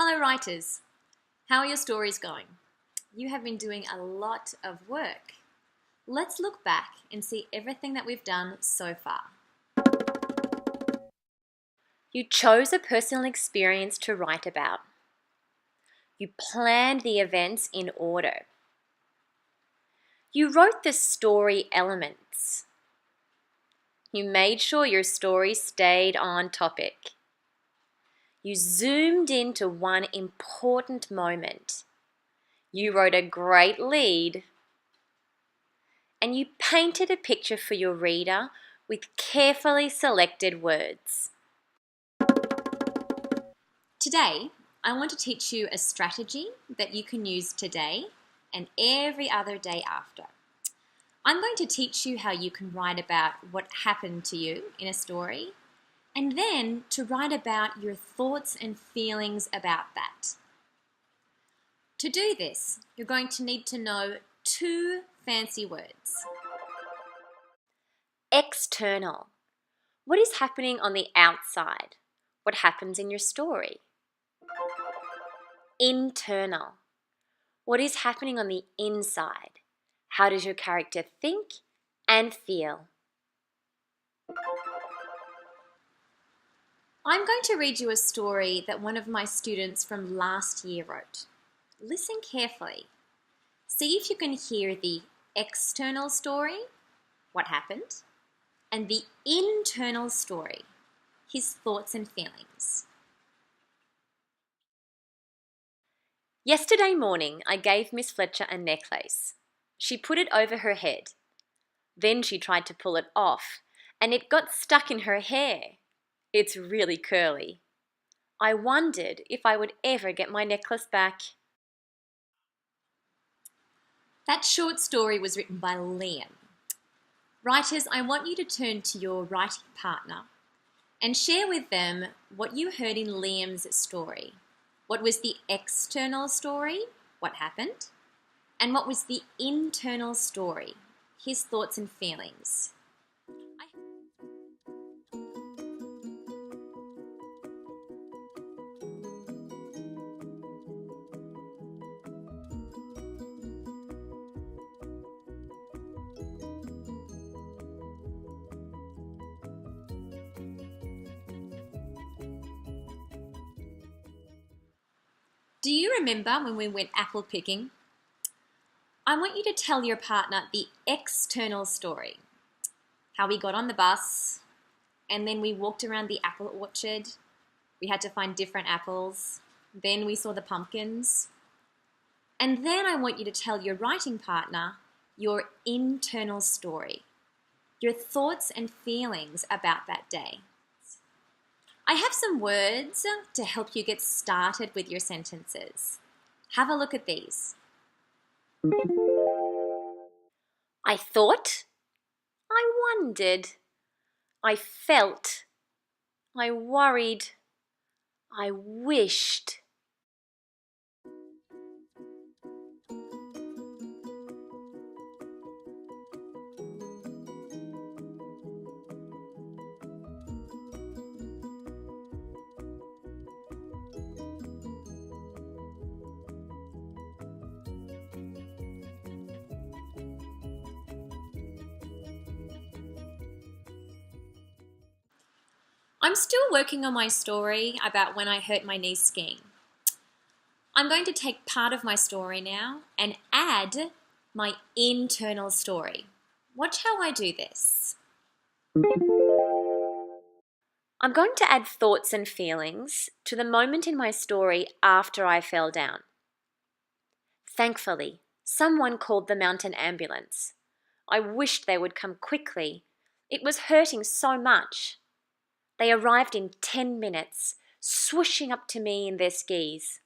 Hello writers, how are your stories going? You have been doing a lot of work. Let's look back and see everything that we've done so far. You chose a personal experience to write about. You planned the events in order. You wrote the story elements. You made sure your story stayed on topic. You zoomed into one important moment. You wrote a great lead. And you painted a picture for your reader with carefully selected words. Today, I want to teach you a strategy that you can use today and every other day after. I'm going to teach you how you can write about what happened to you in a story, and then to write about your thoughts and feelings about that. To do this, you're going to need to know two fancy words. External. What is happening on the outside? What happens in your story? Internal. What is happening on the inside? How does your character think and feel? I'm going to read you a story that one of my students from last year wrote. Listen carefully. See if you can hear the external story, what happened, and the internal story, his thoughts and feelings. Yesterday morning, I gave Miss Fletcher a necklace. She put it over her head. Then she tried to pull it off, and it got stuck in her hair. It's really curly. I wondered if I would ever get my necklace back. That short story was written by Liam. Writers, I want you to turn to your writing partner and share with them what you heard in Liam's story. What was the external story, what happened, and what was the internal story, his thoughts and feelings. Do you remember when we went apple picking? I want you to tell your partner the external story. How we got on the bus, and then we walked around the apple orchard. We had to find different apples. Then we saw the pumpkins. And then I want you to tell your writing partner your internal story, your thoughts and feelings about that day. I have some words to help you get started with your sentences. Have a look at these. I thought, I wondered, I felt, I worried, I wished. I'm still working on my story about when I hurt my knee skiing. I'm going to take part of my story now and add my internal story. Watch how I do this. I'm going to add thoughts and feelings to the moment in my story after I fell down. Thankfully, someone called the mountain ambulance. I wished they would come quickly. It was hurting so much. They arrived in 10 minutes, swooshing up to me in their skis.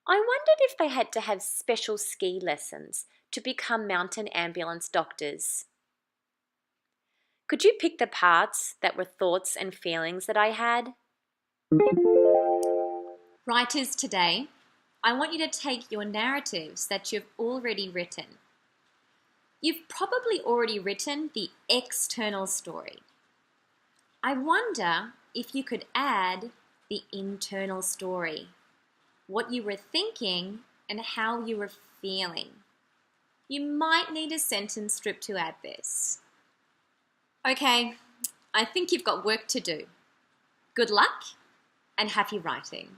I wondered if they had to have special ski lessons to become mountain ambulance doctors. Could you pick the parts that were thoughts and feelings that I had? Writers today, I want you to take your narratives that you've already written. You've probably already written the external story. I wonder if you could add the internal story. what you were thinking, and how you were feeling. You might need a sentence strip to add this. Okay, I think you've got work to do. Good luck and happy writing.